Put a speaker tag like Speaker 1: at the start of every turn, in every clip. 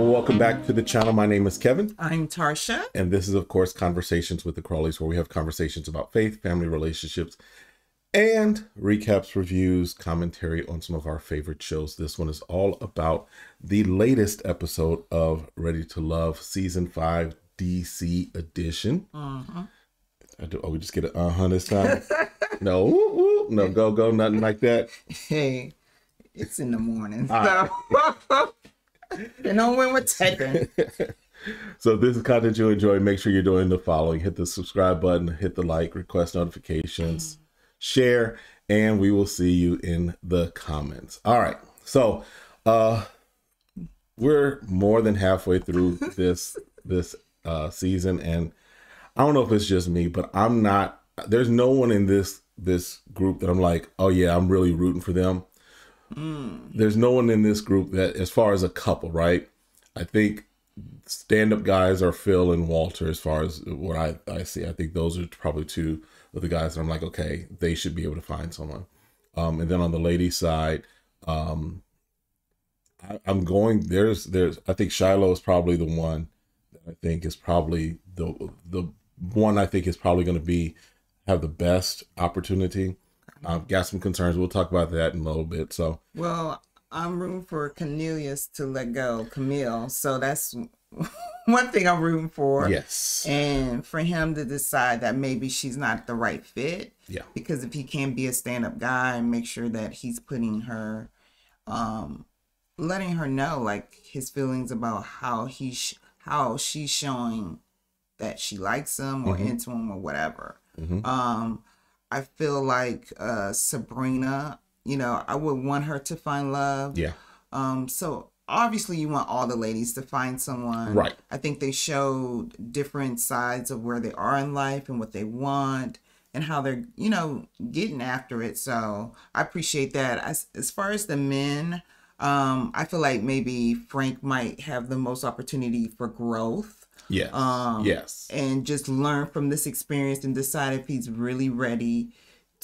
Speaker 1: Welcome back to the channel. My name is Kevin.
Speaker 2: I'm Tarsha.
Speaker 1: And this is, of course, Conversations with the Crawleys, where we have conversations about faith, family, relationships, and recaps, reviews, commentary on some of our favorite shows. This one is all about the latest episode of Ready to Love, Season 5, DC Edition. Oh, we just get an this time? No, go, nothing like that.
Speaker 2: Hey, it's in the morning, so... You know when we're taking.
Speaker 1: So if this is content you enjoy, make sure you're doing the following. Hit the subscribe button, hit the like, request notifications, share, and we will see you in the comments. All right. So we're more than halfway through this season, and I don't know if it's just me, but there's no one in this group that I'm like, oh yeah, I'm really rooting for them. There's no one in this group that, as far as a couple, right? I think stand-up guys are Phil and Walter, as far as what I see. I think those are probably two of the guys that I'm like, okay, they should be able to find someone. And then on the ladies' side, I'm going, I think Shiloh is probably the one that I think is probably the one I think is probably going to have the best opportunity. Got some concerns. We'll talk about that in a little bit. So,
Speaker 2: well, I'm rooting for Cornelius to let go Camille. So that's one thing I'm rooting for.
Speaker 1: Yes.
Speaker 2: And for him to decide that maybe she's not the right fit.
Speaker 1: Yeah.
Speaker 2: Because if he can't be a stand-up guy and make sure that he's putting her, letting her know like his feelings about how she's showing that she likes him or into him or whatever. I feel like Sabrina, I would want her to find love.
Speaker 1: Yeah.
Speaker 2: So obviously you want all the ladies to find someone.
Speaker 1: Right. I
Speaker 2: think they showed different sides of where they are in life and what they want and how they're, getting after it. So I appreciate that. As far as the men, I feel like maybe Frank might have the most opportunity for growth.
Speaker 1: Yes. Yes.
Speaker 2: And just learn from this experience and decide if he's really ready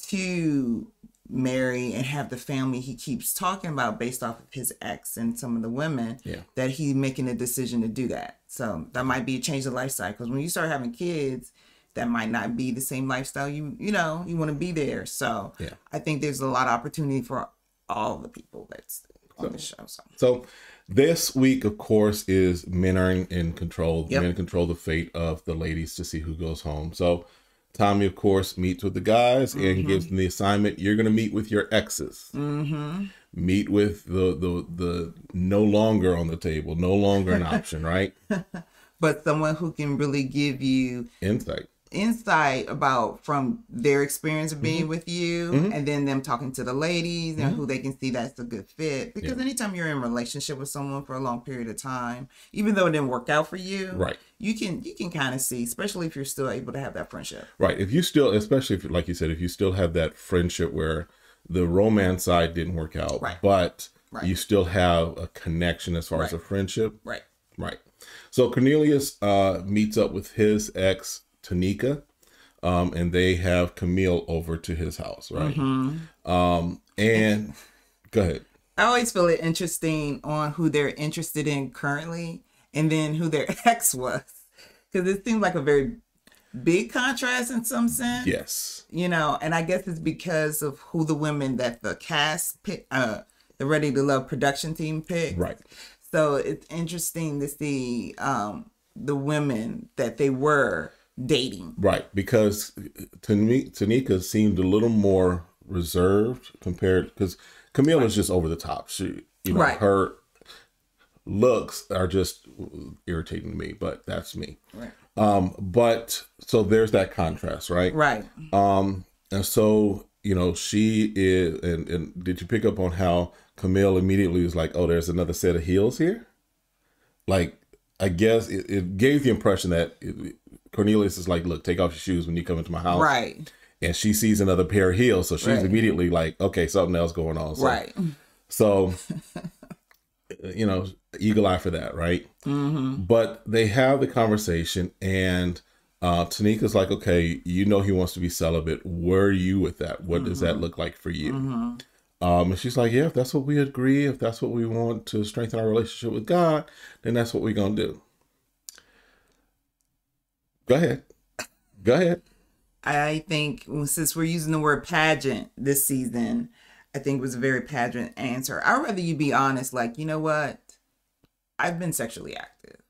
Speaker 2: to marry and have the family he keeps talking about based off of his ex and some of the women.
Speaker 1: Yeah.
Speaker 2: That he's making a decision to do that. So that might be a change of lifestyle, because when you start having kids, that might not be the same lifestyle you want to be there. So yeah. I think there's a lot of opportunity for all the people that's on the show.
Speaker 1: So this week, of course, is men are in control.
Speaker 2: Yep.
Speaker 1: Men control the fate of the ladies to see who goes home. So Tommy, of course, meets with the guys and gives them the assignment. You're going to meet with your exes. Meet with the no longer on the table, no longer an option, right?
Speaker 2: But someone who can really give you insight about from their experience of being with you, and then them talking to the ladies and who they can see that's a good fit. Because anytime you're in a relationship with someone for a long period of time, even though it didn't work out for you,
Speaker 1: right,
Speaker 2: you can kind of see, especially if you're still able to have that friendship.
Speaker 1: Right. If you still, especially if, like you said, if you still have that friendship where the romance side didn't work out,
Speaker 2: right,
Speaker 1: but you still have a connection as far as a friendship.
Speaker 2: Right. Right.
Speaker 1: So Cornelius meets up with his ex, Tanika, and they have Camille over to his house, right? And go ahead.
Speaker 2: I always feel it interesting on who they're interested in currently and then who their ex was, because it seems like a very big contrast in some sense.
Speaker 1: Yes.
Speaker 2: And I guess it's because of who the women that the cast picked, the Ready to Love production team picked.
Speaker 1: Right.
Speaker 2: So it's interesting to see the women that they were dating. Right,
Speaker 1: because Tanika seemed a little more reserved compared, because Camille is just over the top. She, her looks are just irritating to me, but that's me.
Speaker 2: Right.
Speaker 1: But so there's that contrast, right?
Speaker 2: Right.
Speaker 1: And so, she is, and did you pick up on how Camille immediately was like, oh, there's another set of heels here? Like, I guess it gave the impression that Cornelius is like, look, take off your shoes when you come into my house.
Speaker 2: Right.
Speaker 1: And she sees another pair of heels. So she's immediately like, okay, something else going on. So,
Speaker 2: right.
Speaker 1: So eagle eye for that, right? But they have the conversation, and Tanika's like, okay, he wants to be celibate. Where are you with that? What does that look like for you? And she's like, yeah, if that's what we agree, if that's what we want to strengthen our relationship with God, then that's what we're going to do. Go ahead.
Speaker 2: I think since we're using the word pageant this season, I think it was a very pageant answer. I'd rather you be honest, like, you know what? I've been sexually active.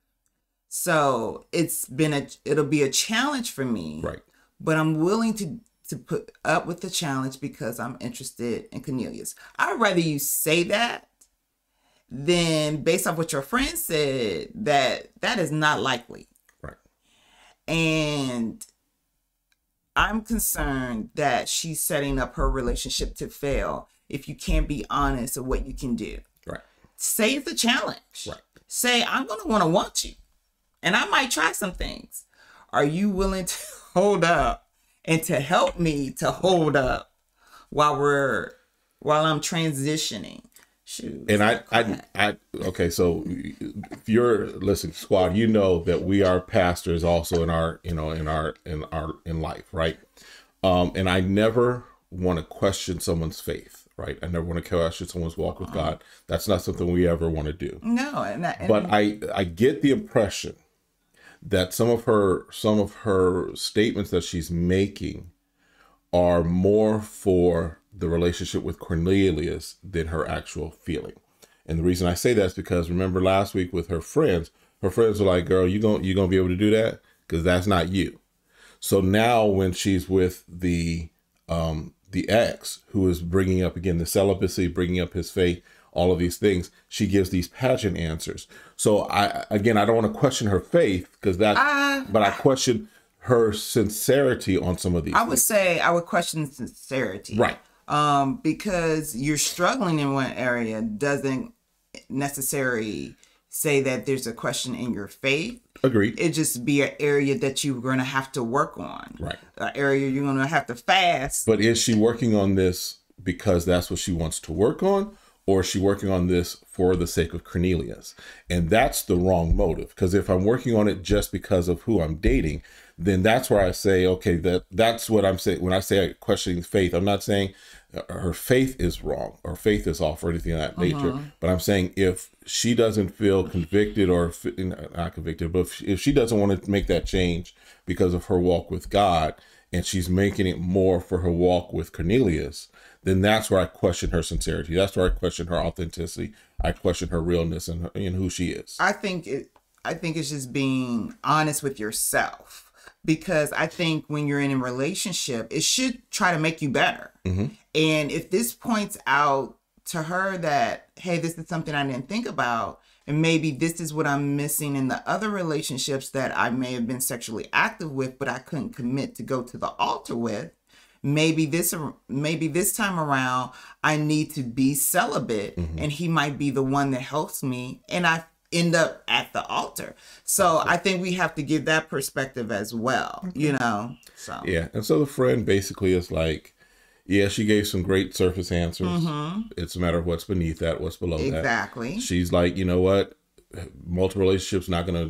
Speaker 2: So it'll be a challenge for me.
Speaker 1: Right.
Speaker 2: But I'm willing to put up with the challenge because I'm interested in Cornelius. I'd rather you say that than based off what your friend said that is not likely.
Speaker 1: Right.
Speaker 2: And I'm concerned that she's setting up her relationship to fail if you can't be honest of what you can do.
Speaker 1: Right.
Speaker 2: Say it's a challenge.
Speaker 1: Right.
Speaker 2: Say, I'm going to want you. And I might try some things. Are you willing to hold up and to help me to hold up while I'm transitioning? Shoot.
Speaker 1: And I okay, so if you're listening, squad, you know that we are pastors also in life, right? And I never want to question someone's faith, right? I never want to question someone's walk with God. That's not something we ever want to do.
Speaker 2: No,
Speaker 1: but I get the impression that some of her statements that she's making are more for the relationship with Cornelius than her actual feeling. And the reason I say that is because remember last week with her friends were like, girl, you gonna be able to do that? Because that's not you. So now when she's with the ex who is bringing up again the celibacy, bringing up his faith, all of these things, she gives these pageant answers. So I don't want to question her faith because but I question her sincerity on some of these.
Speaker 2: I would say I would question sincerity.
Speaker 1: Right.
Speaker 2: Because you're struggling in one area doesn't necessarily say that there's a question in your faith.
Speaker 1: Agreed.
Speaker 2: It just be an area that you're going to have to work on.
Speaker 1: Right.
Speaker 2: An area you're going to have to fast.
Speaker 1: But is she working on this because that's what she wants to work on? Or is she working on this for the sake of Cornelius? And that's the wrong motive. Because if I'm working on it just because of who I'm dating, then that's where I say, okay, that's what I'm saying. When I say questioning faith, I'm not saying her faith is wrong or faith is off or anything of that nature. But I'm saying if she doesn't feel convicted or not convicted, but if she doesn't want to make that change because of her walk with God and she's making it more for her walk with Cornelius, then that's where I question her sincerity. That's where I question her authenticity. I question her realness and who she is.
Speaker 2: I think it's just being honest with yourself, because I think when you're in a relationship, it should try to make you better. And if this points out to her that, hey, this is something I didn't think about, and maybe this is what I'm missing in the other relationships that I may have been sexually active with, but I couldn't commit to go to the altar with. Maybe this time around, I need to be celibate, and he might be the one that helps me, and I end up at the altar. So I think we have to give that perspective as well, So
Speaker 1: yeah, and so the friend basically is like, yeah, she gave some great surface answers. It's a matter of what's beneath that, what's below that.
Speaker 2: Exactly.
Speaker 1: She's like, you know what? Multiple relationships not gonna,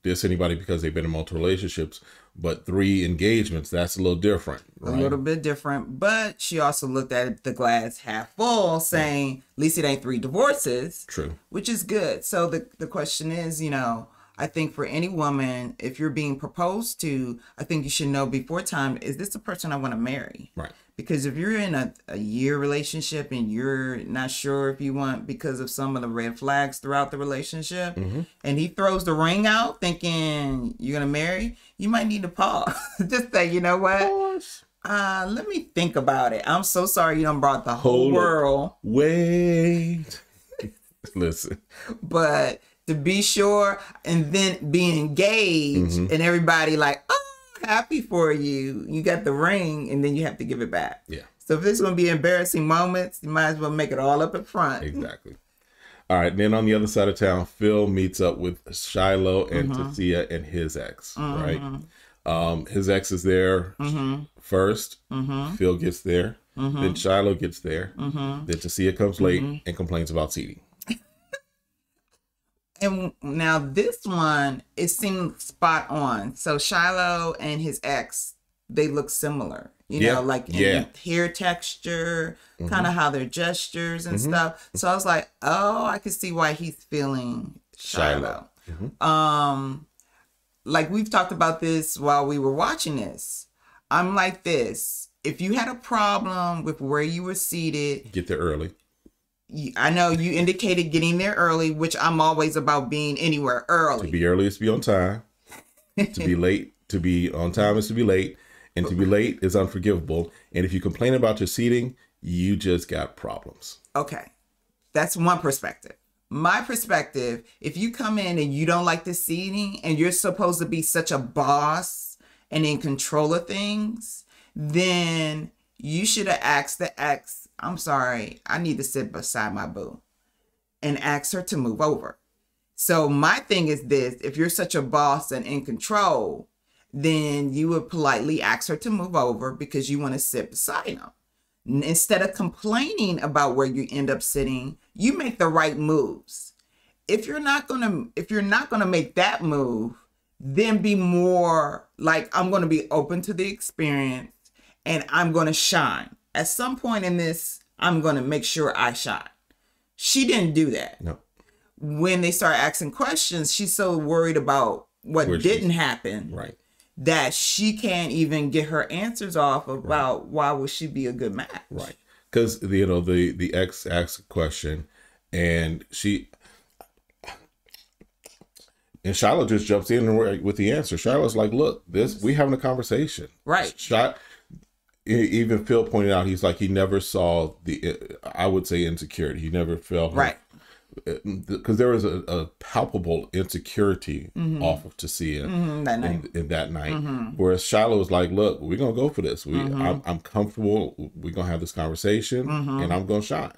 Speaker 1: diss anybody because they've been in multiple relationships, but 3 engagements, that's a little different, right?
Speaker 2: A little bit different, but she also looked at the glass half full, saying, at least it ain't 3 divorces.
Speaker 1: True. Which
Speaker 2: is good. So the question is, I think for any woman, if you're being proposed to, I think you should know before time, is this the person I want to marry?
Speaker 1: Right.
Speaker 2: Because if you're in a year relationship and you're not sure if you want, because of some of the red flags throughout the relationship, and he throws the ring out thinking you're going to marry, you might need to pause. Just say, you know what? Let me think about it. I'm so sorry you done brought the whole world.
Speaker 1: Wait. Listen.
Speaker 2: But to be sure, and then be engaged, and everybody like, oh, happy for you. You got the ring, and then you have to give it back.
Speaker 1: Yeah.
Speaker 2: So if there's going to be embarrassing moments, you might as well make it all up in front.
Speaker 1: Exactly. All right. Then on the other side of town, Phil meets up with Shiloh and Tasia and his ex, right? His ex is there first. Phil gets there. Then Shiloh gets there. Then Tasia comes late and complains about seating.
Speaker 2: And now this one, it seemed spot on. So Shiloh and his ex, they look similar. You know, like in hair texture, kind of how their gestures and stuff. So I was like, oh, I can see why he's feeling Shiloh. Like we've talked about this while we were watching this. I'm like this. If you had a problem with where you were seated,
Speaker 1: get there early.
Speaker 2: I know you indicated getting there early, which I'm always about being anywhere early.
Speaker 1: To be early is to be on time. To be late, to be on time is to be late. And to be late is unforgivable. And if you complain about your seating, you just got problems.
Speaker 2: Okay. That's one perspective. My perspective, if you come in and you don't like the seating and you're supposed to be such a boss and in control of things, then you should have asked the ex, I'm sorry, I need to sit beside my boo, and ask her to move over. So my thing is this, if you're such a boss and in control, then you would politely ask her to move over because you want to sit beside him. Instead of complaining about where you end up sitting, you make the right moves. If you're not gonna make that move, then be more like, I'm gonna be open to the experience and I'm gonna shine. At some point in this, I'm gonna make sure I shine. She didn't do that.
Speaker 1: No.
Speaker 2: When they start asking questions, she's so worried about what didn't happen.
Speaker 1: Right.
Speaker 2: That she can't even get her answers off about why would she be a good match.
Speaker 1: Right. Because, you know, the ex asked a question and Shiloh just jumps in with the answer. Shiloh's like, look, we having a conversation.
Speaker 2: Right.
Speaker 1: Even Phil pointed out, he's like, he never saw I would say insecurity. He never felt
Speaker 2: right.
Speaker 1: Because there was a palpable insecurity off of Tasia
Speaker 2: that night.
Speaker 1: In that night. Whereas Shiloh was like, look, we're going to go for this. I'm comfortable. We're going to have this conversation and I'm going to shine.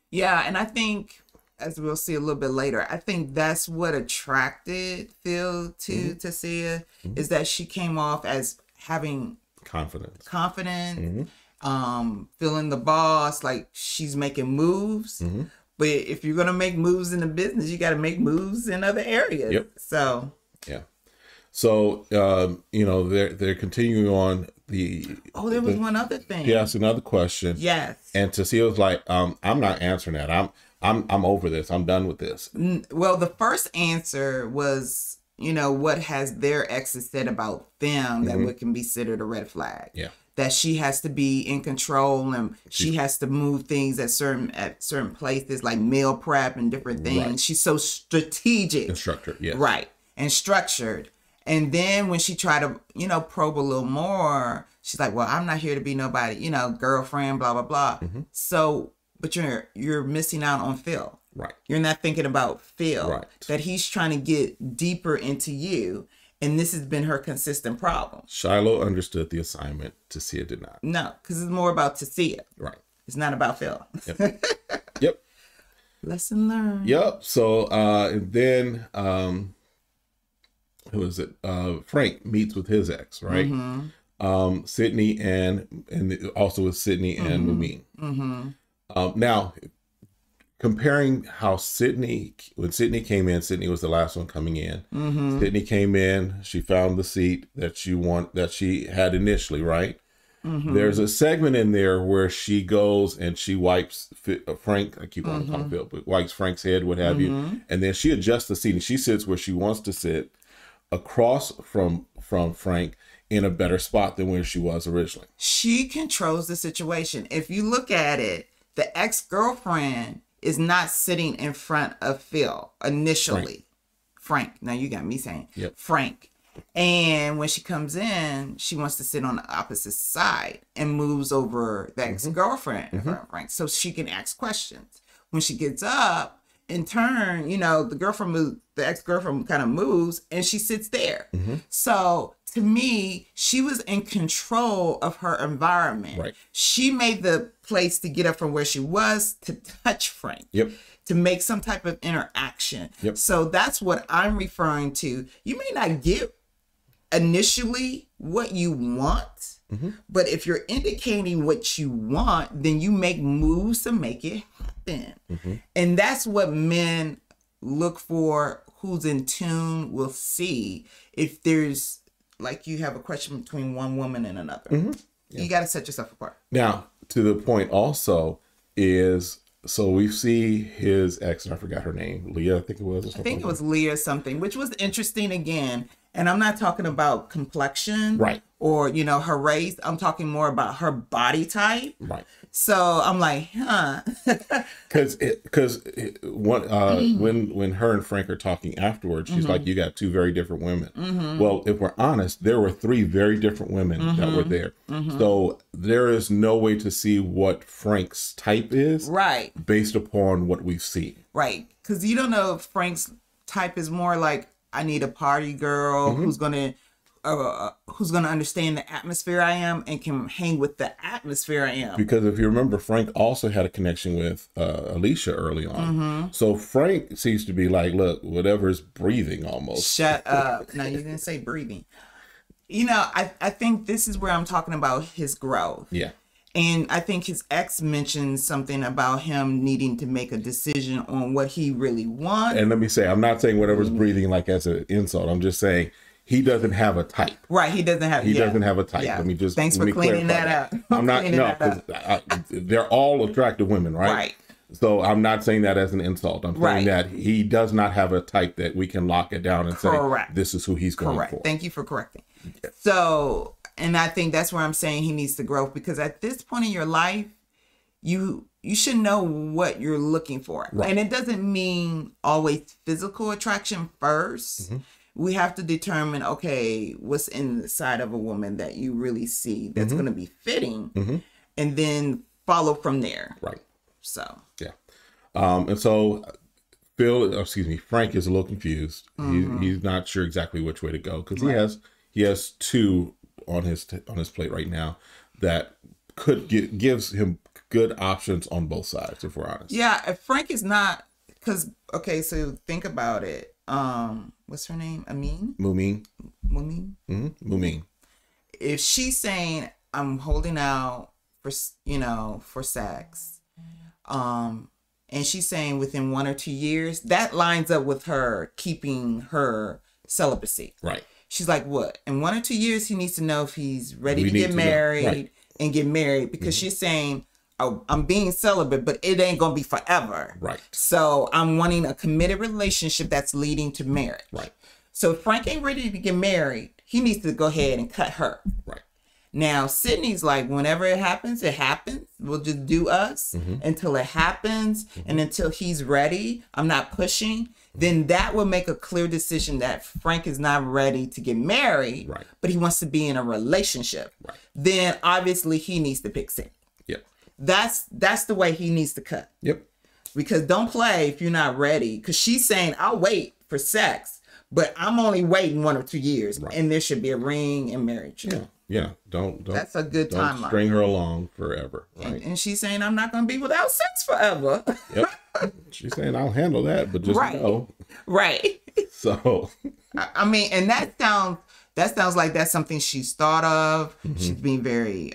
Speaker 2: Yeah. And I think, as we'll see a little bit later, I think that's what attracted Phil to Tasia, is that she came off as having confidence, feeling the boss, like she's making moves. But if you're going to make moves in the business, you got to make moves in other areas.
Speaker 1: Yep.
Speaker 2: So,
Speaker 1: yeah. So, you know, they're continuing on
Speaker 2: there was one other thing.
Speaker 1: He asked another question.
Speaker 2: Yes.
Speaker 1: And Tasia was like, I'm not answering that. I'm over this. I'm done with this.
Speaker 2: Well, the first answer was, you know, what has their exes said about them that would can be considered a red flag.
Speaker 1: Yeah.
Speaker 2: That she has to be in control and she has to move things at certain places, like meal prep and different things. Right. She's so strategic.
Speaker 1: And structured, yeah.
Speaker 2: Right. And structured. And then when she tried to, you know, probe a little more, she's like, well, I'm not here to be nobody, you know, girlfriend, blah, blah, blah. So, but you're missing out on Phil.
Speaker 1: Right.
Speaker 2: You're not thinking about Phil.
Speaker 1: Right.
Speaker 2: That he's trying to get deeper into you. And this has been her consistent problem.
Speaker 1: Shiloh understood the assignment. Tasia did not.
Speaker 2: No, because it's more about Tasia.
Speaker 1: Right.
Speaker 2: It's not about Phil.
Speaker 1: Yep. Yep.
Speaker 2: Lesson learned.
Speaker 1: Yep. So and then who is it? Frank meets with his ex, right? Sydney and also with Sydney and Mumin. Now, comparing how when Sydney came in, Sydney was the last one coming in. Sydney came in, she found the seat that she had initially, right? There's a segment in there where she goes and she wipes Frank, I keep on calling Phil, but wipes Frank's head, what have you, and then she adjusts the seat and she sits where she wants to sit, across from Frank, in a better spot than where she was originally.
Speaker 2: She controls the situation. If you look at it, the ex-girlfriend is not sitting in front of Phil initially. Frank. Now you got me saying Frank. And when she comes in, she wants to sit on the opposite side and moves over the ex-girlfriend in front of Frank so she can ask questions. When she gets up, in turn, you know, the ex-girlfriend kind of moves and she sits there. So to me, she was in control of her environment.
Speaker 1: Right.
Speaker 2: She made the place to get up from where she was to touch Frank.
Speaker 1: Yep.
Speaker 2: To make some type of interaction.
Speaker 1: Yep.
Speaker 2: So that's what I'm referring to. You may not get initially what you want, but if you're indicating what you want, then you make moves to make it happen. And that's what men look for who's in tune will see if there's, like, you have a question between one woman and another. You got to set yourself apart.
Speaker 1: Now, to the point also is, so we see his ex, and I forgot her name, Leah, I think it was.
Speaker 2: I think it was Leah something, which was interesting again. And I'm not talking about complexion,
Speaker 1: right,
Speaker 2: or, you know, her race. I'm talking more about her body type.
Speaker 1: Right.
Speaker 2: So I'm like, huh.
Speaker 1: Because when her and Frank are talking afterwards, she's like, you got two very different women. Well, if we're honest, there were three very different women that were there. So there is no way to see what Frank's type is,
Speaker 2: right,
Speaker 1: based upon what we've seen.
Speaker 2: Right. Because you don't know if Frank's type is more like, I need a party girl who's gonna understand the atmosphere I am and can hang with the atmosphere I am. Because
Speaker 1: if you remember, Frank also had a connection with Alicia early on. So Frank seems to be like, look, whatever's breathing almost.
Speaker 2: Shut up. No, you didn't say breathing. You know, I think this is where I'm talking about his growth.
Speaker 1: Yeah.
Speaker 2: And I think his ex mentioned something about him needing to make a decision on what he really wants.
Speaker 1: And let me say, I'm not saying whatever's breathing like as an insult. I'm just saying he doesn't have a type.
Speaker 2: Right. He doesn't have.
Speaker 1: He doesn't have a type.
Speaker 2: Yeah.
Speaker 1: Let me just.
Speaker 2: Thanks for cleaning that up.
Speaker 1: I'm not. No, they're all attractive women, right?
Speaker 2: Right.
Speaker 1: So I'm not saying that as an insult. I'm saying that he does not have a type that we can lock it down and say this is who he's going for.
Speaker 2: Thank you for correcting. Yeah. So. And I think that's where I'm saying he needs to grow, because at this point in your life, you should know what you're looking for. Right. And it doesn't mean always physical attraction first. We have to determine, okay, what's inside of a woman that you really see that's going to be fitting, and then follow from there. Right. So. Yeah.
Speaker 1: And so Frank is a little confused. He's not sure exactly which way to go, because he has two on his plate right now that gives him good options on both sides, if we're honest.
Speaker 2: Yeah, if Frank is not, because so think about it. What's her name? Mumin. Mumin. If she's saying, I'm holding out for sex, and she's saying within 1 or 2 years, that lines up with her keeping her celibacy. Right. She's like, what? In 1 or 2 years, he needs to know if he's ready to get married and get married, because she's saying, oh, I'm being celibate, but it ain't going to be forever. Right. So I'm wanting a committed relationship that's leading to marriage. Right. So if Frank ain't ready to get married, he needs to go ahead and cut her. Right. Now, Sydney's like, whenever it happens, it happens. We'll just do us until it happens, and until he's ready. I'm not pushing. Then that will make a clear decision that Frank is not ready to get married, but he wants to be in a relationship. Right. Then obviously he needs to pick Sydney. Yep. That's the way he needs to cut. Yep. Because don't play if you're not ready. Because she's saying, I'll wait for sex, but I'm only waiting 1 or 2 years, and there should be a ring and marriage.
Speaker 1: Yeah. Yeah, don't.
Speaker 2: That's a good timeline.
Speaker 1: Don't string her along forever. Right?
Speaker 2: And she's saying, I'm not going to be without sex forever.
Speaker 1: Yep. She's saying, I'll handle that, but just know.
Speaker 2: Right.
Speaker 1: So.
Speaker 2: I mean, and that sounds like that's something she's thought of. She's being very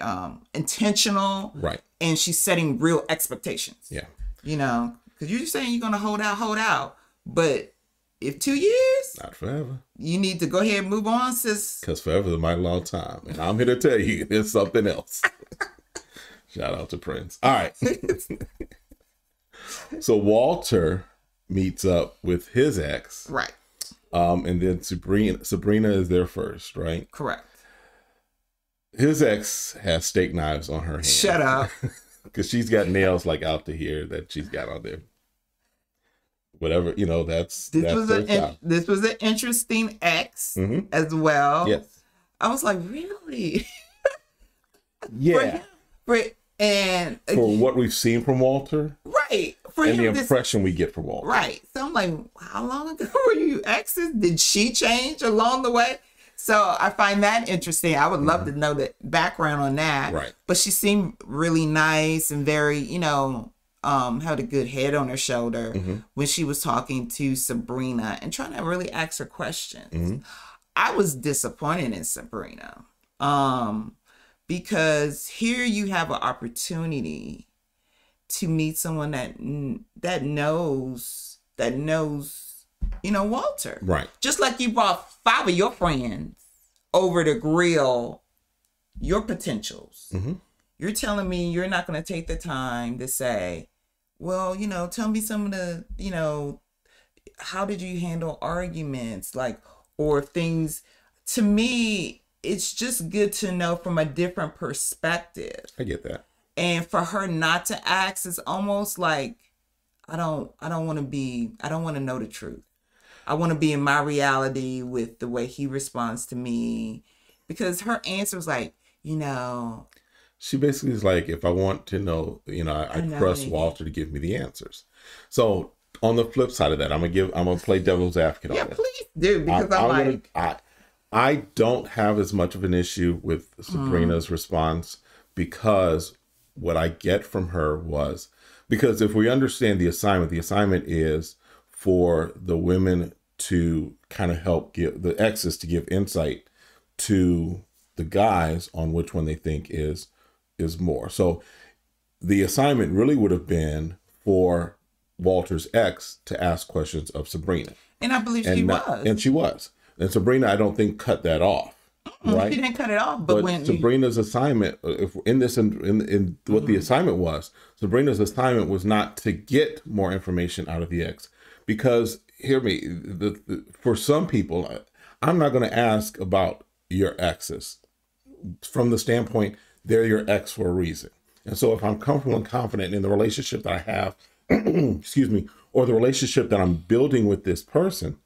Speaker 2: intentional. Right. And she's setting real expectations. Yeah. Because you're just saying you're going to hold out. But if 2 years,
Speaker 1: not forever,
Speaker 2: you need to go ahead and move on, sis.
Speaker 1: Because forever is a mighty long time. And I'm here to tell you, there's something else. Shout out to Prince. All right. So Walter meets up with his ex. Right. And then Sabrina is there first, right?
Speaker 2: Correct.
Speaker 1: His ex has steak knives on her hands.
Speaker 2: Shut up.
Speaker 1: Because she's got nails like out to here that she's got on there. Whatever, this was an interesting ex as well. Yes. I was like, really? Yeah.
Speaker 2: For
Speaker 1: what we've seen from Walter.
Speaker 2: Right.
Speaker 1: And the impression we get from Walter.
Speaker 2: Right. So I'm like, how long ago were you exes? Did she change along the way? So I find that interesting. I would love to know the background on that. Right. But she seemed really nice and very, had a good head on her shoulder when she was talking to Sabrina and trying to really ask her questions. I was disappointed in Sabrina because here you have an opportunity to meet someone that knows that knows, Walter.
Speaker 1: Right.
Speaker 2: Just like you brought 5 of your friends over to grill your potentials.
Speaker 1: Mm-hmm.
Speaker 2: You're telling me you're not going to take the time to say, well, tell me some of the, how did you handle arguments? Like, or things. To me, it's just good to know from a different perspective.
Speaker 1: I get that.
Speaker 2: And for her not to ask is almost like, I don't want to know the truth. I want to be in my reality with the way he responds to me. Because her answer was like,
Speaker 1: She basically is like, if I want to know, I trust Walter to give me the answers. So on the flip side of that, I'm gonna play devil's advocate on this.
Speaker 2: Please do, because
Speaker 1: I don't have as much of an issue with Sabrina's response, because what I get from her was, because if we understand the assignment is for the women to kind of help give the exes to give insight to the guys on which one they think is more. So the assignment really would have been for Walter's ex to ask questions of Sabrina.
Speaker 2: And I believe she was.
Speaker 1: And she was. And Sabrina, I don't think, cut that off. Right?
Speaker 2: She didn't cut it off. But when
Speaker 1: Sabrina's assignment, if in what the assignment was, Sabrina's assignment was not to get more information out of the ex. Because, hear me, for some people, I'm not going to ask about your exes from the standpoint they're your ex for a reason. And so if I'm comfortable and confident in the relationship that I have, excuse me, or the relationship that I'm building with this person,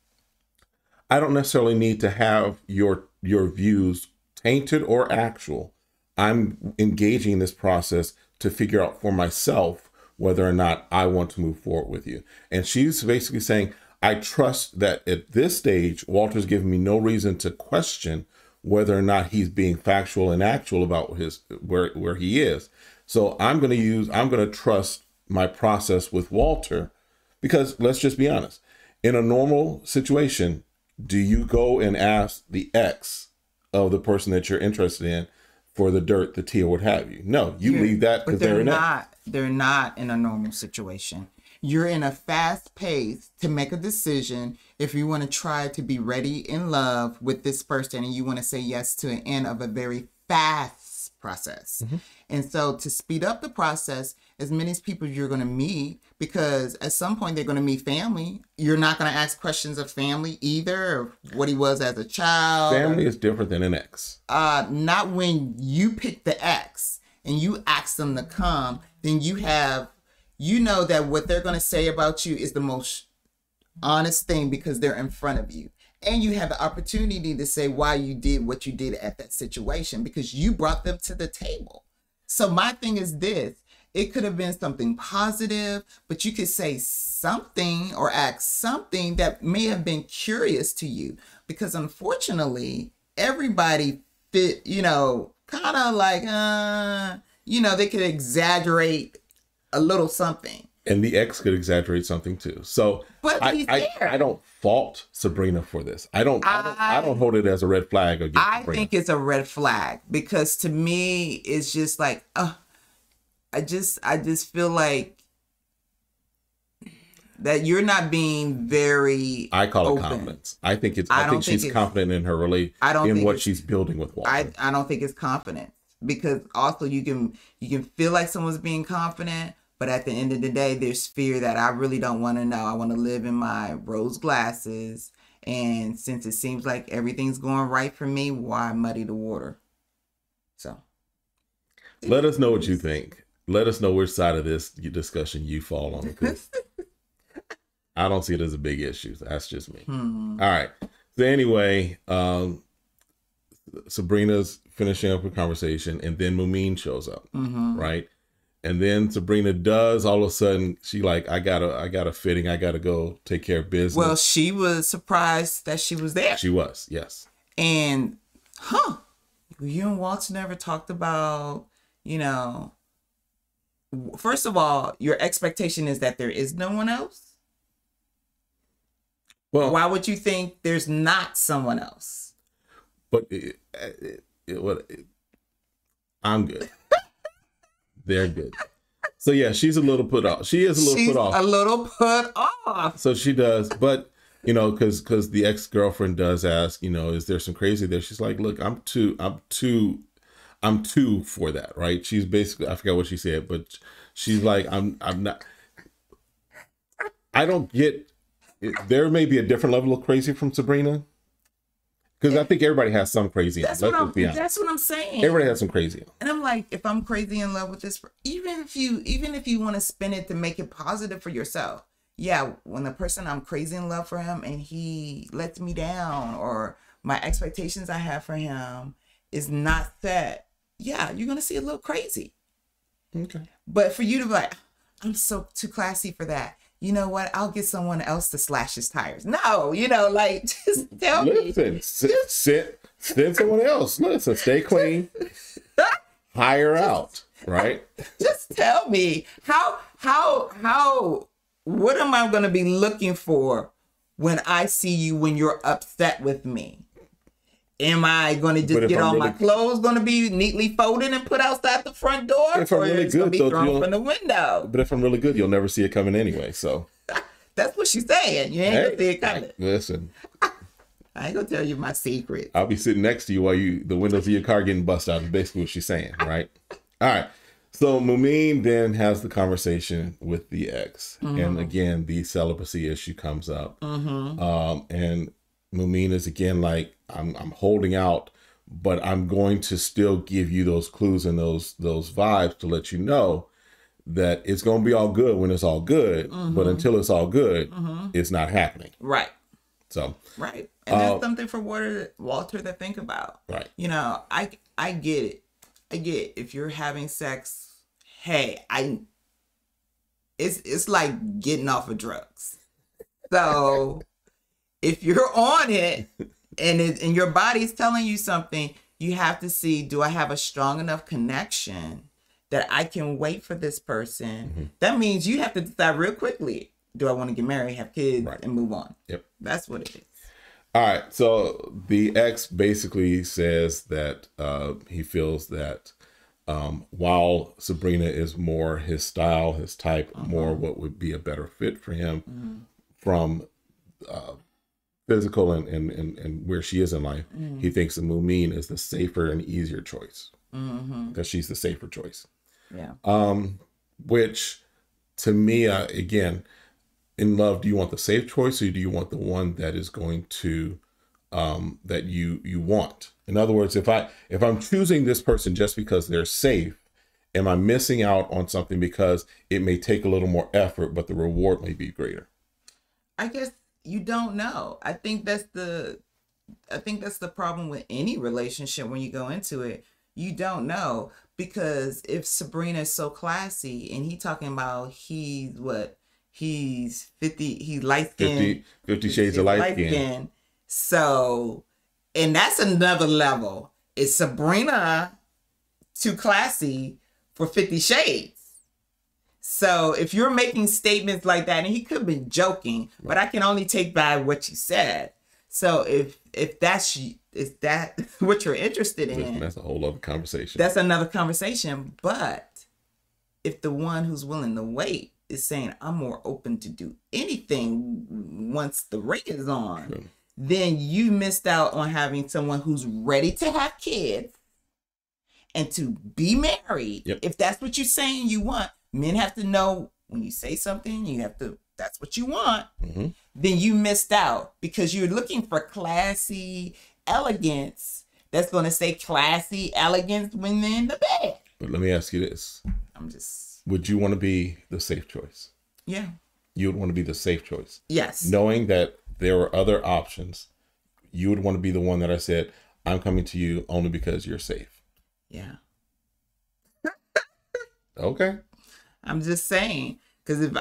Speaker 1: I don't necessarily need to have your views tainted or actual. I'm engaging in this process to figure out for myself whether or not I want to move forward with you. And she's basically saying, I trust that at this stage, Walter's giving me no reason to question whether or not he's being factual and actual about where he is. So I'm going to trust my process with Walter, because let's just be honest. In a normal situation, do you go and ask the ex of the person that you're interested in for the dirt, the tea, or what have you? No, you leave that because they're not.
Speaker 2: They're not in a normal situation. You're in a fast pace to make a decision if you want to try to be ready in love with this person and you want to say yes to an end of a very fast process. Mm-hmm. And so to speed up the process, as many people you're going to meet, because at some point they're going to meet family. You're not going to ask questions of family either, of what he was as a child.
Speaker 1: Family is different than an ex.
Speaker 2: Not when you pick the ex and you ask them to come, then you know that what they're going to say about you is the most honest thing because they're in front of you. And you have the opportunity to say why you did what you did at that situation because you brought them to the table. So my thing is this. It could have been something positive, but you could say something or ask something that may have been curious to you. Because unfortunately, everybody fit, kind of like, they could exaggerate a little something.
Speaker 1: And the ex could exaggerate something too. So
Speaker 2: but
Speaker 1: I don't fault Sabrina for this. I don't hold it as a red flag against Sabrina.
Speaker 2: I think it's a red flag because to me, it's just like, I just feel like that you're not being very
Speaker 1: I call
Speaker 2: open.
Speaker 1: it confidence. I think she's confident in her in what she's building with Walter.
Speaker 2: I don't think it's confidence because also you can feel like someone's being confident, but at the end of the day, there's fear that I really don't want to know. I want to live in my rose glasses. And since it seems like everything's going right for me, why muddy the water? So
Speaker 1: let us know what you think. Let us know which side of this discussion you fall on, because I don't see it as a big issue. That's just me. All right. So anyway, Sabrina's finishing up her conversation, and then Mumin shows up, right? And then Sabrina does all of a sudden, she like, I got a fitting. I got to go take care of business.
Speaker 2: Well, she was surprised that she was there.
Speaker 1: She was, yes.
Speaker 2: And, you and Walter never talked about, first of all, your expectation is that there is no one else. Well, why would you think there's not someone else?
Speaker 1: But I'm good. They're good. So yeah, she's a little put off. She is a little
Speaker 2: She's
Speaker 1: put off.
Speaker 2: a little put off.
Speaker 1: So she does, but you know, because the ex-girlfriend does ask, you know, is there some crazy there? She's like, look, I'm too for that, right? She's basically, I forgot what she said, but she's like, I'm not. I don't get. There may be a different level of crazy from Sabrina, because I think everybody has some crazy.
Speaker 2: That's what I'm saying.
Speaker 1: Everybody has some crazy.
Speaker 2: And I'm like, if I'm crazy in love with this, even if you want to spin it to make it positive for yourself, yeah. When the person I'm crazy in love for him and he lets me down, or my expectations I have for him is not set, yeah, you're gonna see a little crazy.
Speaker 1: Okay.
Speaker 2: But for you to be like, I'm so too classy for that. You know what? I'll get someone else to slash his tires. No, you know, like, just tell me.
Speaker 1: Listen, send someone else. Listen, stay clean. Hire out, right?
Speaker 2: Just tell me what am I going to be looking for when I see you when you're upset with me? Am I going to just get all my clothes going to be neatly folded and put outside the front door?
Speaker 1: If I'm really good,
Speaker 2: be thrown from the window?
Speaker 1: But if I'm really good, you'll never see it coming anyway. So
Speaker 2: that's what she's saying. You ain't gonna see it coming.
Speaker 1: Listen,
Speaker 2: I ain't gonna tell you my secret.
Speaker 1: I'll be sitting next to you while the windows of your car getting busted out. Is basically what she's saying, right? All right. So Mumin then has the conversation with the ex, and again, the celibacy issue comes up, and Mumin is again like, I'm holding out, but I'm going to still give you those clues and those vibes to let you know that it's going to be all good when it's all good, but until it's all good, it's not happening.
Speaker 2: Right.
Speaker 1: So.
Speaker 2: Right. And that's something for Walter to think about.
Speaker 1: Right.
Speaker 2: You know, I get it. I get if you're having sex, hey, it's like getting off of drugs. So if you're on it and your body's telling you something, you have to see, do I have a strong enough connection that I can wait for this person? That means you have to decide real quickly, do I want to get married, have kids, and move on? Yep. That's what it is.
Speaker 1: All right. So the ex basically says that he feels that while Sabrina is more his style, his type, more what would be a better fit for him from physical and where she is in life, he thinks that Mumin is the safer and easier choice. That she's the safer choice.
Speaker 2: Yeah.
Speaker 1: Which to me, again, in love, do you want the safe choice or do you want the one that is going to that you want? In other words, if I'm choosing this person just because they're safe, am I missing out on something because it may take a little more effort, but the reward may be greater?
Speaker 2: I guess you don't know. I think that's the problem with any relationship when you go into it. You don't know, because if Sabrina is so classy and he talking about he's 50, he's light skinned,
Speaker 1: 50 shades of light skin.
Speaker 2: So, and that's another level. Is Sabrina too classy for 50 Shades? So if you're making statements like that, and he could have been joking, but I can only take by what you said. So if that's what you're interested in,
Speaker 1: that's a whole other conversation.
Speaker 2: That's another conversation. But if the one who's willing to wait is saying, I'm more open to do anything once the ring is on, then you missed out on having someone who's ready to have kids and to be married. If that's what you're saying you want, men have to know when you say something, that's what you want. Then you missed out, because you're looking for classy elegance that's going to say classy elegance when they're in the bed.
Speaker 1: But let me ask you this. Would you want to be the safe choice?
Speaker 2: Yeah.
Speaker 1: You would want to be the safe choice?
Speaker 2: Yes.
Speaker 1: Knowing that there were other options, you would want to be the one that I said, I'm coming to you only because you're safe.
Speaker 2: Yeah.
Speaker 1: Okay.
Speaker 2: I'm just saying, because if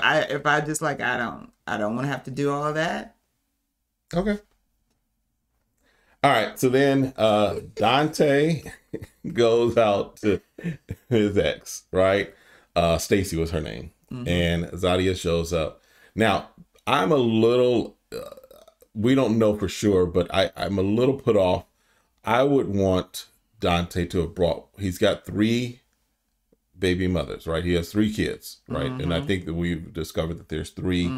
Speaker 2: I just like, I don't want to have to do all of that.
Speaker 1: Okay. All right. So then Dante goes out to his ex, right? Stacy was her name. And Zadia shows up. Now, I'm a little, we don't know for sure, but I'm a little put off. I would want Dante to have he's got 3 baby mothers, right? He has 3 kids, right? And I think that we've discovered that there's 3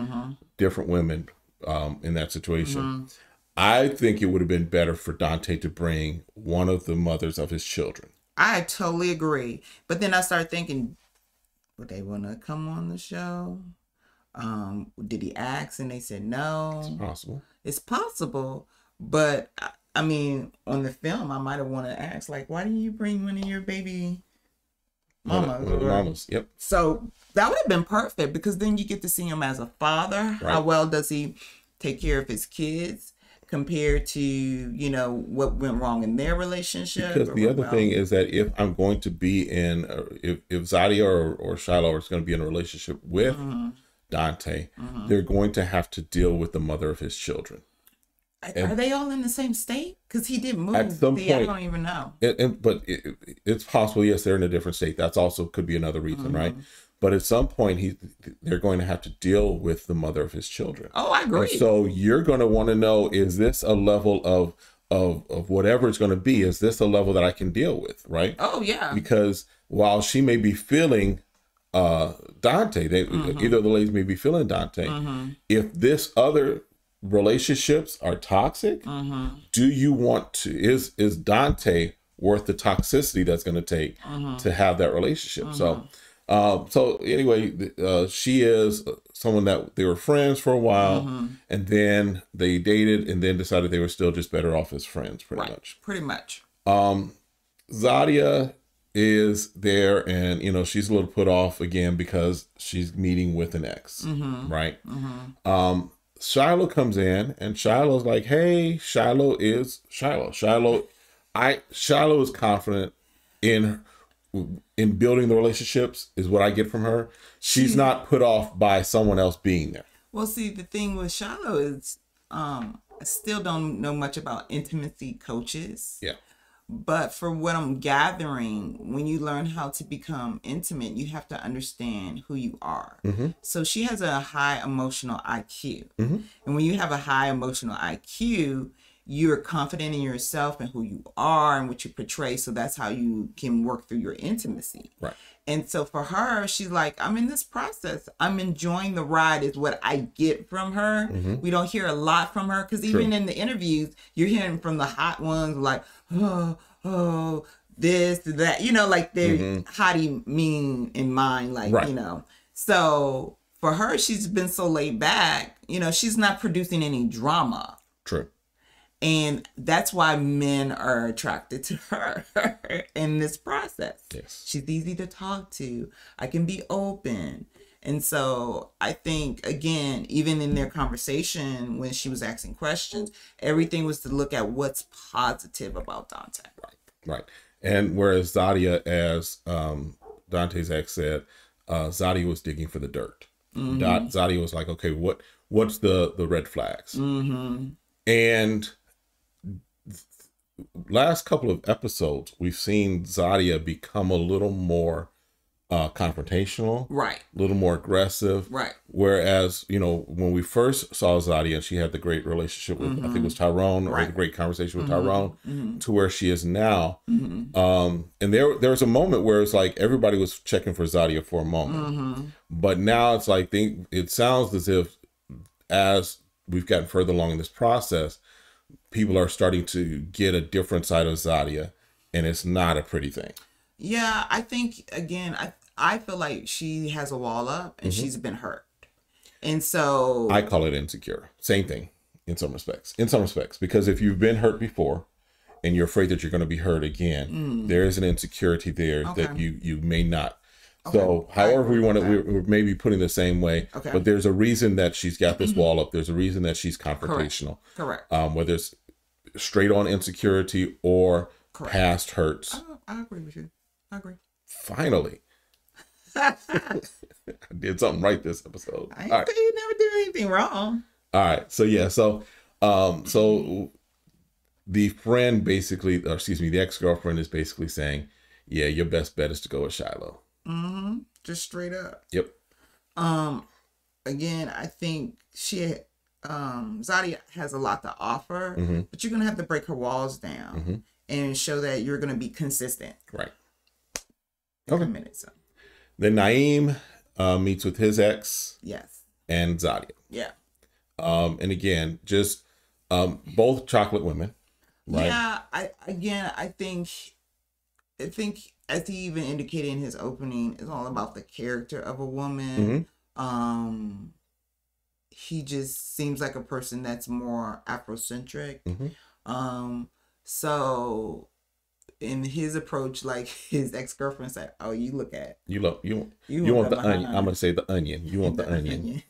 Speaker 1: different women in that situation. I think it would have been better for Dante to bring one of the mothers of his children.
Speaker 2: I totally agree. But then I started thinking, would they want to come on the show? Did he ask and they said no?
Speaker 1: It's possible.
Speaker 2: It's possible. But I mean, on the film, I might have wanted to ask, like, why didn't you bring one of your baby mamas?
Speaker 1: One of the mamas. Yep.
Speaker 2: So that would have been perfect, because then you get to see him as a father.
Speaker 1: Right.
Speaker 2: How well does he take care of his kids compared to, you know, what went wrong in their relationship?
Speaker 1: Because the other thing is that if I'm going to be in, if Zadia or Shiloh is going to be in a relationship with Dante, they're going to have to deal with the mother of his children.
Speaker 2: Are they all in the same state? Because he did move.
Speaker 1: At some point,
Speaker 2: I don't even know.
Speaker 1: But it's possible, yes, they're in a different state. That's also could be another reason, right? But at some point, they're going to have to deal with the mother of his children.
Speaker 2: Oh, I agree.
Speaker 1: And so you're going to want to know, is this a level of whatever it's going to be? Is this a level that I can deal with, right?
Speaker 2: Oh, yeah.
Speaker 1: Because while she may be feeling Dante, either of the ladies may be feeling Dante, if this other relationships are toxic, do you want to, is Dante worth the toxicity that's going to take to have that relationship? So anyway, she is someone that they were friends for a while, and then they dated, and then decided they were still just better off as friends, pretty much. Zadia is there, and you know, she's a little put off again because she's meeting with an ex, right? Shiloh comes in, and Shiloh's like, hey, Shiloh is confident in building the relationships, is what I get from her. She's not put off by someone else being there.
Speaker 2: Well, see, the thing with Shiloh is, I still don't know much about intimacy coaches.
Speaker 1: Yeah.
Speaker 2: But for what I'm gathering, when you learn how to become intimate, you have to understand who you are. So she has a high emotional IQ. And when you have a high emotional IQ, you're confident in yourself and who you are and what you portray. So that's how you can work through your intimacy.
Speaker 1: Right.
Speaker 2: And so for her, she's like, I'm in this process. I'm enjoying the ride is what I get from her. We don't hear a lot from her, because even in the interviews, you're hearing from the hot ones like, oh, this, that, you know, like they're hottie mean in mind, like, you know. So for her, she's been so laid back, you know, she's not producing any drama.
Speaker 1: True.
Speaker 2: And that's why men are attracted to her in this process.
Speaker 1: Yes.
Speaker 2: She's easy to talk to. I can be open. And so I think, again, even in their conversation, when she was asking questions, everything was to look at what's positive about Dante.
Speaker 1: Right. And whereas Zadia, as Dante's ex said, Zadia was digging for the dirt. Zadia was like, okay, what's the red flags? And last couple of episodes, we've seen Zadia become a little more confrontational,
Speaker 2: right?
Speaker 1: A little more aggressive,
Speaker 2: right? Whereas,
Speaker 1: you know, when we first saw Zadia, she had the great relationship with, I think it was Tyrone, or the great conversation with Tyrone, to where she is now. And there was a moment where it's like everybody was checking for Zadia for a moment, but now it's like it sounds as if, as we've gotten further along in this process, people are starting to get a different side of Zadia, and it's not a pretty thing. Yeah, I think, again, I feel like she has a wall up, and she's been hurt. And so I call it insecure. Same thing in some respects. Because if you've been hurt before and you're afraid that you're going to be hurt again, there is an insecurity there that you may not. So however we want to, we're maybe putting the same way, but there's a reason that she's got this wall up. There's a reason that she's confrontational. Correct. Whether it's straight on insecurity or past hurts. I agree with you. I agree. Finally. I did something right this episode. I ain't say you never did anything wrong. All right. So yeah. So the friend basically, or excuse me, the ex-girlfriend is basically saying, yeah, your best bet is to go with Shiloh. Just straight up. Yep. Again, I think Zadia has a lot to offer, but you're gonna have to break her walls down and show that you're gonna be consistent. Right. Okay. Then Naeem meets with his ex.
Speaker 2: Yes.
Speaker 1: And Zadia.
Speaker 2: Yeah.
Speaker 1: And again, just both chocolate women. Right?
Speaker 2: Yeah. I think as he even indicated in his opening, it's all about the character of a woman.
Speaker 1: Mm-hmm.
Speaker 2: He just seems like a person that's more Afrocentric.
Speaker 1: Mm-hmm.
Speaker 2: So in his approach, like his ex-girlfriend said, "Oh, you want
Speaker 1: the onion. I'm gonna say the onion. You want the onion.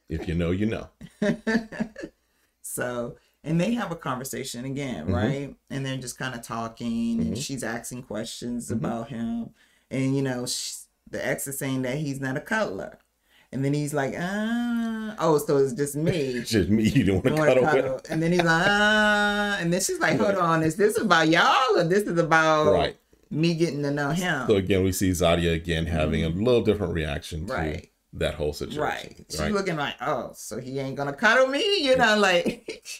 Speaker 1: If you know, you know."
Speaker 2: So, and they have a conversation again,
Speaker 1: Mm-hmm.
Speaker 2: right? And they're just kind of talking, and she's asking questions about him, and the ex is saying that he's not a cuddler. And then he's like, so it's just me.
Speaker 1: It's just me. You don't want to cuddle.
Speaker 2: And then he's like, and then she's like, hold on, is this about y'all or this is about me getting to know him?
Speaker 1: So again, we see Zadia again having a little different reaction to that whole situation.
Speaker 2: Right. She's looking like, oh, so he ain't gonna cuddle me, like.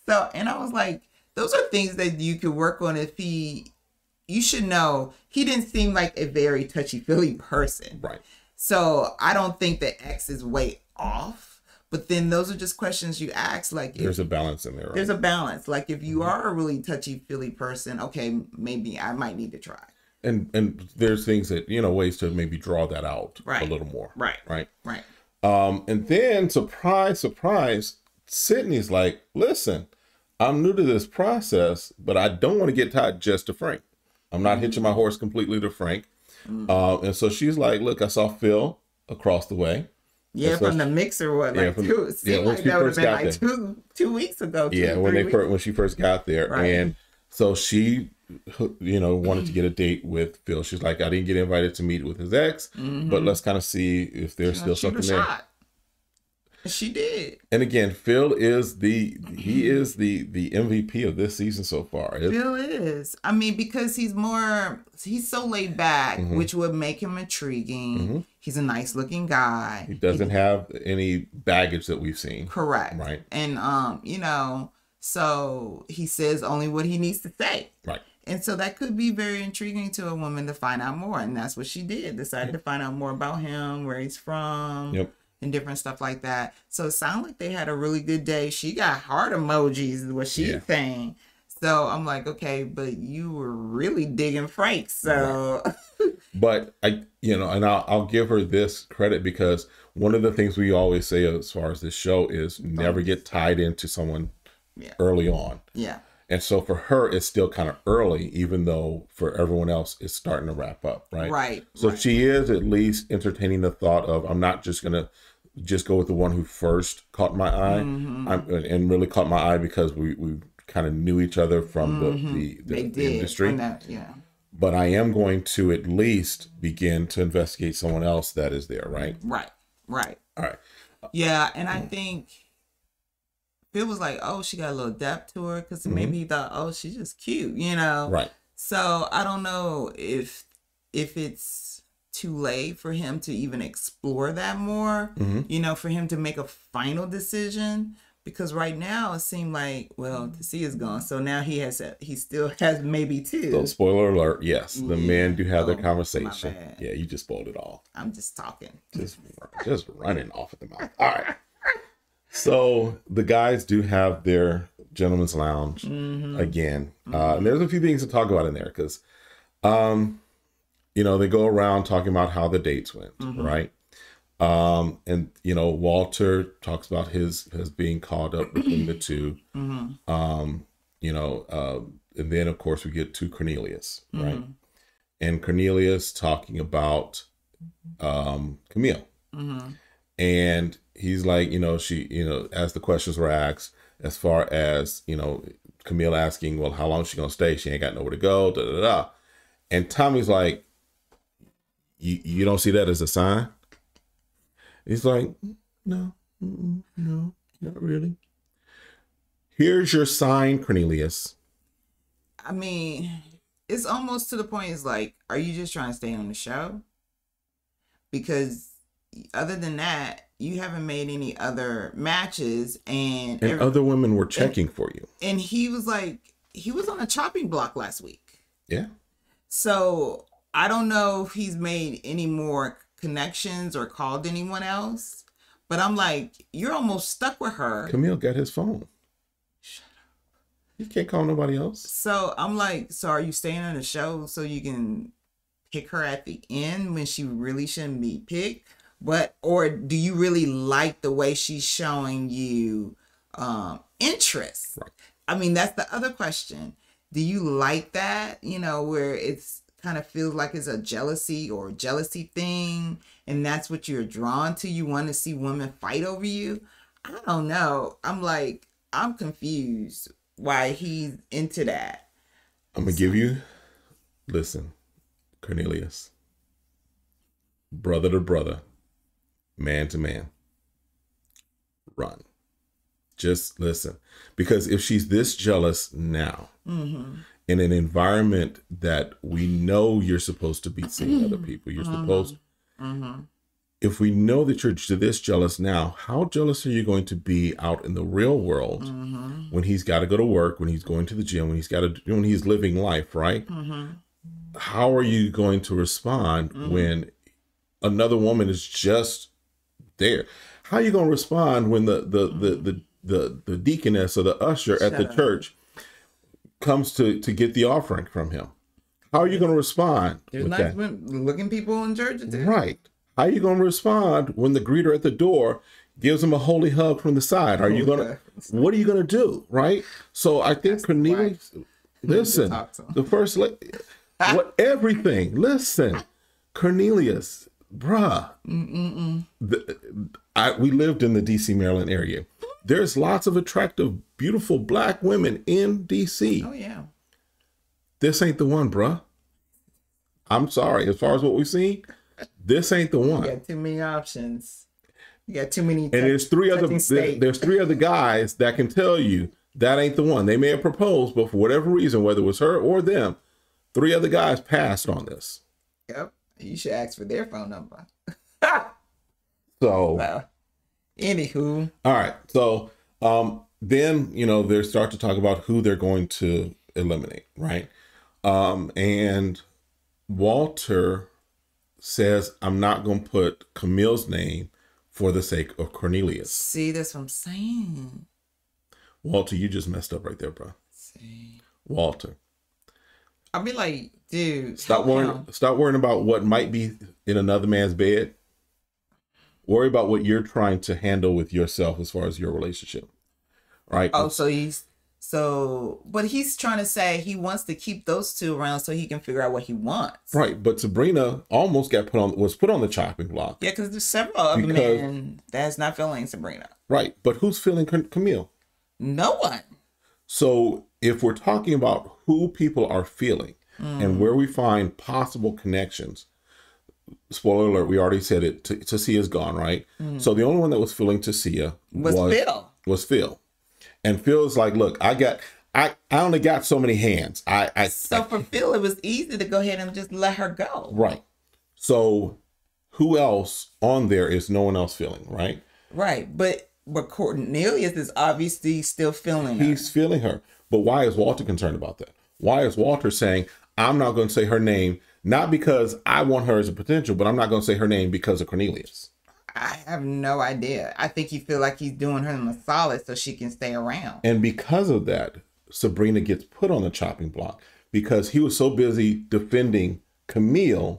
Speaker 2: So, and I was like, those are things that you could work on if you should know, he didn't seem like a very touchy-feely person.
Speaker 1: Right.
Speaker 2: So I don't think the X is way off, but then those are just questions you ask. Like
Speaker 1: there's a balance in there. Right?
Speaker 2: There's a balance. Like if you are a really touchy-feely person, okay, maybe I might need to try.
Speaker 1: And there's things that, ways to maybe draw that out a little more.
Speaker 2: Right.
Speaker 1: And then surprise, Sydney's like, listen, I'm new to this process, but I don't want to get tied just to Frank. I'm not hitching my horse completely to Frank. And so she's like, look, I saw Phil across the way.
Speaker 2: Yeah, so from the mixer, what, like
Speaker 1: when
Speaker 2: like that would have been like 2 weeks ago.
Speaker 1: When she first got there. Right. And so she, wanted to get a date with Phil. She's like, I didn't get invited to meet with his ex, but let's kind of see if there's still something there.
Speaker 2: She did.
Speaker 1: And again, Phil is the MVP of this season so far.
Speaker 2: Phil is. I mean, because he's so laid back, which would make him intriguing. He's a nice looking guy.
Speaker 1: He doesn't have any baggage that we've seen.
Speaker 2: Correct.
Speaker 1: Right.
Speaker 2: And so he says only what he needs to say.
Speaker 1: Right.
Speaker 2: And so that could be very intriguing to a woman to find out more. And that's what she did. Decided to find out more about him, where he's from.
Speaker 1: Yep.
Speaker 2: And different stuff like that. So it sounded like they had a really good day. She got heart emojis, is what she's saying. So I'm like, okay, but you were really digging Frank. So,
Speaker 1: but I'll give her this credit because one of the things we always say as far as this show is never get tied into someone early on.
Speaker 2: Yeah.
Speaker 1: And so for her, it's still kind of early, even though for everyone else, it's starting to wrap up, right?
Speaker 2: Right.
Speaker 1: So she is at least entertaining the thought of, I'm not just going to just go with the one who first caught my eye, and really caught my eye because we kind of knew each other from the industry. But I am going to at least begin to investigate someone else that is there, right?
Speaker 2: Right.
Speaker 1: All right.
Speaker 2: Yeah, and I think Phil was like, oh, she got a little depth to her because maybe he thought, oh, she's just cute,
Speaker 1: Right.
Speaker 2: So I don't know if it's too late for him to even explore that more, for him to make a final decision. Because right now it seemed like, Tasia is gone. So now he still has maybe two.
Speaker 1: So spoiler alert, yes. The men do have their conversation. Yeah, you just spoiled it all.
Speaker 2: I'm just talking.
Speaker 1: Just running off at the mouth. All right. So the guys do have their gentleman's lounge again. And there's a few things to talk about in there because, they go around talking about how the dates went, right? And Walter talks about his being caught up between the two. And then of course we get to Cornelius, right? And Cornelius talking about Camille. And he's like, she, as the questions were asked, as far as, Camille asking, well, how long is she gonna stay? She ain't got nowhere to go, da da da. And Tommy's like, you don't see that as a sign? He's like, no, not really. Here's your sign, Cornelius.
Speaker 2: I mean, it's almost to the point, it's like, are you just trying to stay on the show? Because other than that, you haven't made any other matches. And
Speaker 1: other women were checking for you.
Speaker 2: And he was like, he was on a chopping block last week.
Speaker 1: Yeah.
Speaker 2: So I don't know if he's made any more connections or called anyone else, but I'm like, you're almost stuck with her.
Speaker 1: Camille got his phone.
Speaker 2: Shut up.
Speaker 1: You can't call nobody else.
Speaker 2: So I'm like, so are you staying on the show so you can pick her at the end when she really shouldn't be picked? But, or do you really like the way she's showing you interest?
Speaker 1: Right.
Speaker 2: I mean, that's the other question. Do you like that? You know, where it's kind of feels like it's a jealousy thing, and that's what you're drawn to. You want to see women fight over you. I don't know. I'm like, I'm confused why he's into that.
Speaker 1: I'm gonna give you, listen, Cornelius, brother to brother, man to man, run. Just listen, because if she's this jealous now, in an environment that we know you're supposed to be seeing other people, you're supposed, if we know that you're this jealous now, how jealous are you going to be out in the real world when he's got to go to work, when he's going to the gym, when he's living life, right? How are you going to respond when another woman is just there? How are you going to respond when the deaconess or the usher at the church comes to get the offering from him? How are you going to respond?
Speaker 2: There's nice looking people in church too.
Speaker 1: Right. How are you going to respond when the greeter at the door gives him a holy hug from the side? Are you going to, what are you going to do? Right. So I think Cornelius, listen, the first, everything, listen, Cornelius, bruh, we lived in the DC, Maryland area. There's lots of attractive, beautiful black women in DC.
Speaker 2: Oh, yeah.
Speaker 1: This ain't the one, bruh. I'm sorry. As far as what we've seen, this ain't the one.
Speaker 2: You got too many options. You got too many.
Speaker 1: And there's three other guys that can tell you that ain't the one. They may have proposed, but for whatever reason, whether it was her or them, 3 other guys passed on this.
Speaker 2: Yep. You should ask for their phone number.
Speaker 1: So,
Speaker 2: well, anywho.
Speaker 1: All right. So then, they start to talk about who they're going to eliminate, right? And Walter says, I'm not going to put Camille's name for the sake of Cornelius.
Speaker 2: See, that's what I'm saying.
Speaker 1: Walter, you just messed up right there, bro.
Speaker 2: See.
Speaker 1: Walter.
Speaker 2: I'll be like, dude.
Speaker 1: Stop worrying about what might be in another man's bed. Worry about what you're trying to handle with yourself as far as your relationship. Right?
Speaker 2: Oh, but he's trying to say he wants to keep those 2 around so he can figure out what he wants.
Speaker 1: Right, but Sabrina almost was put on the chopping block.
Speaker 2: Yeah, because there's several other men that's not feeling Sabrina.
Speaker 1: Right, but who's feeling Camille?
Speaker 2: No one.
Speaker 1: So if we're talking about who people are feeling and where we find possible connections, spoiler alert, we already said it, Tassia's gone, right? So the only one that was feeling Tassia was Phil. And Phil's like, look, I only got so many hands.
Speaker 2: So for Phil, it was easy to go ahead and just let her go.
Speaker 1: Right. So who else on there is no one else feeling, right?
Speaker 2: Right. But Cornelius is obviously still feeling her.
Speaker 1: He's feeling her. But why is Walter concerned about that? Why is Walter saying, I'm not going to say her name, not because I want her as a potential, but I'm not going to say her name because of Cornelius?
Speaker 2: I have no idea. I think he feel like he's doing her a solid so she can stay around.
Speaker 1: And because of that, Sabrina gets put on the chopping block because he was so busy defending Camille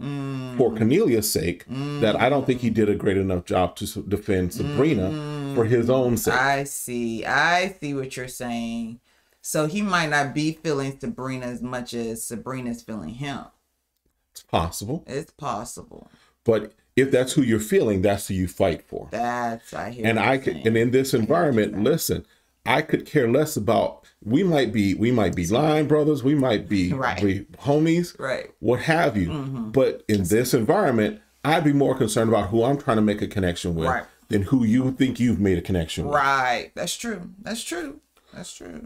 Speaker 1: for Cornelius' sake that I don't think he did a great enough job to defend Sabrina for his own sake.
Speaker 2: I see what you're saying. So he might not be feeling Sabrina as much as Sabrina's feeling him.
Speaker 1: It's possible.
Speaker 2: It's possible.
Speaker 1: But if that's who you're feeling, that's who you fight for.
Speaker 2: I hear.
Speaker 1: And in this environment, listen, I could care less about. We might be line brothers. We might be homies,
Speaker 2: right?
Speaker 1: What have you? But in this environment, I'd be more concerned about who I'm trying to make a connection with than who you think you've made a connection with.
Speaker 2: Right. That's true.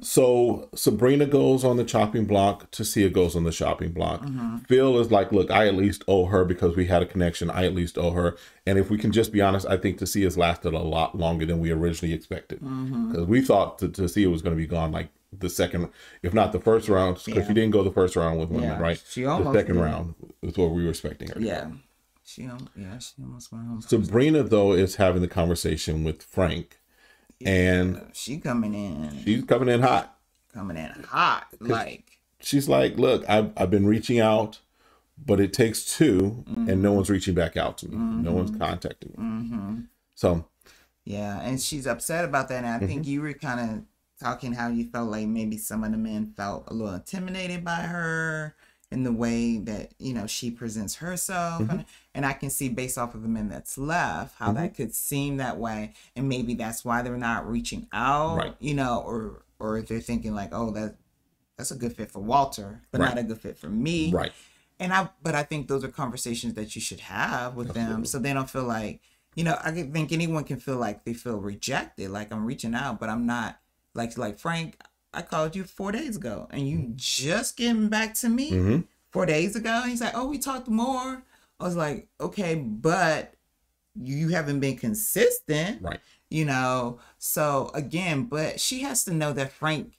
Speaker 1: So Sabrina goes on the chopping block. Tassia goes on the chopping block. Phil is like, look, I at least owe her because we had a connection. I at least owe her. And if we can just be honest, I think Tassia's lasted a lot longer than we originally expected. Because we thought Tassia was going to be gone like the second, if not the first round, because she didn't go the first round with women, right?
Speaker 2: She almost
Speaker 1: the second round. is what we were expecting her to
Speaker 2: Yeah.
Speaker 1: go.
Speaker 2: She almost went home.
Speaker 1: Sabrina, though, is having the conversation with Frank, and
Speaker 2: she coming in.
Speaker 1: She's coming in hot.
Speaker 2: Coming in hot. Like,
Speaker 1: she's like, look, I've been reaching out, but it takes two, and no one's reaching back out to me. No one's contacting me. So,
Speaker 2: yeah, and she's upset about that. And I think you were kind of talking how you felt like maybe some of the men felt a little intimidated by her in the way that, you know, she presents herself. And I can see based off of the men that's left, how that could seem that way. And maybe that's why they're not reaching out,
Speaker 1: right.
Speaker 2: you know, or if they're thinking like, oh, that's a good fit for Walter, but not a good fit for me.
Speaker 1: Right.
Speaker 2: But I think those are conversations that you should have with them, so they don't feel like, you know, I think anyone can feel like they feel rejected. Like, I'm reaching out, but I'm not like Frank, I called you 4 days ago and you just getting back to me 4 days ago. And he's like, oh, we talked more. I was like, okay, but you haven't been consistent.
Speaker 1: Right.
Speaker 2: You know, so again, but she has to know that if Frank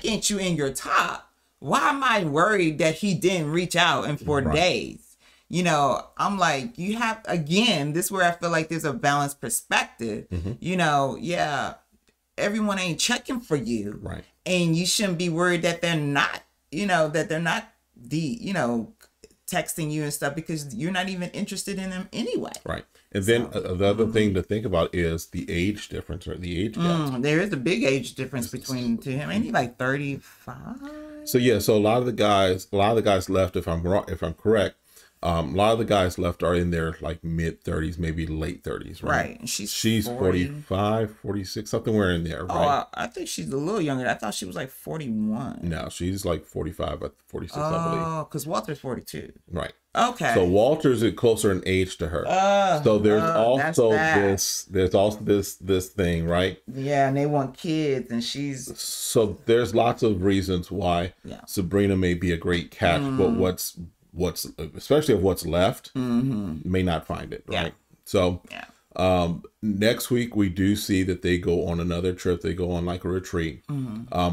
Speaker 2: ain't you in your top, why am I worried that he didn't reach out in 4 days? You know, I'm like, you have, again, this is where I feel like there's a balanced perspective. You know, yeah, everyone ain't checking for you.
Speaker 1: Right.
Speaker 2: And you shouldn't be worried that they're not, you know, texting you and stuff, because you're not even interested in them anyway.
Speaker 1: Right. And then the other thing to think about is the age difference, or the age gap.
Speaker 2: There is a big age difference between him. Ain't he like 35?
Speaker 1: So yeah, so a lot of the guys left, if I'm correct, a lot of the guys left are in their like mid 30s, maybe late 30s, right?
Speaker 2: Right. And
Speaker 1: she's 45, 46, somewhere in there, right?
Speaker 2: Oh, I think she's a little younger. I thought she was like 41.
Speaker 1: No, she's like 45, 46, I believe.
Speaker 2: Oh, because Walter's 42.
Speaker 1: Right.
Speaker 2: Okay.
Speaker 1: So Walter's closer in age to her. So there's also this thing, right?
Speaker 2: Yeah, and they want kids, and she's...
Speaker 1: So there's lots of reasons why Sabrina may be a great catch, but what's especially of what's left, may not find it, right? So next week we do see that they go on another trip. They go on like a retreat,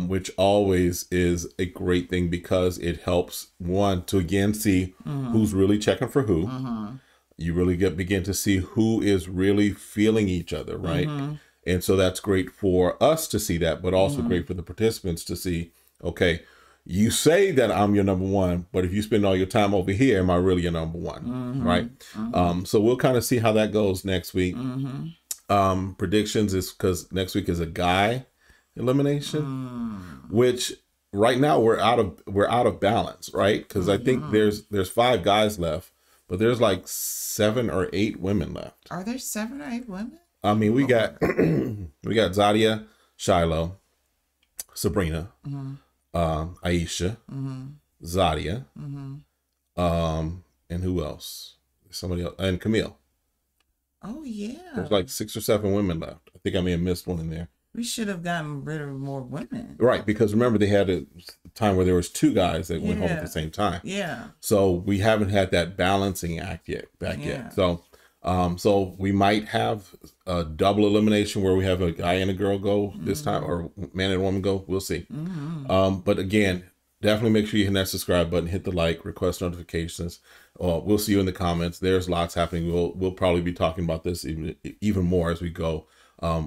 Speaker 1: which always is a great thing, because it helps one to again see who's really checking for who. You really begin to see who is really feeling each other, right? And so that's great for us to see that, but also great for the participants to see, okay, you say that I'm your number one, but if you spend all your time over here, am I really your number one? Right? So we'll kind of see how that goes next week. Predictions is because next week is a guy elimination, which right now we're out of balance, right? Because I think there's 5 guys left, but there's like 7 or 8 women left.
Speaker 2: Are there 7 or 8 women?
Speaker 1: I mean, we got Zadia, Shiloh, Sabrina, Aisha, Zadia, and who else? Somebody else, and Camille.
Speaker 2: Oh yeah.
Speaker 1: There's like 6 or 7 women left. I think I may have missed one in there.
Speaker 2: We should have gotten rid of more women.
Speaker 1: Right, because remember they had a time where there was 2 guys that went home at the same time.
Speaker 2: Yeah.
Speaker 1: So we haven't had that balancing act yet. So so we might have a double elimination where we have a guy and a girl go this time, or man and woman go. We'll see. But again, definitely make sure you hit that subscribe button, hit the like, request notifications. We'll see you in the comments. There's lots happening. We'll probably be talking about this even more as we go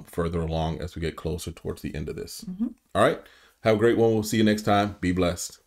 Speaker 1: further along, as we get closer towards the end of this. All right. Have a great one. We'll see you next time. Be blessed.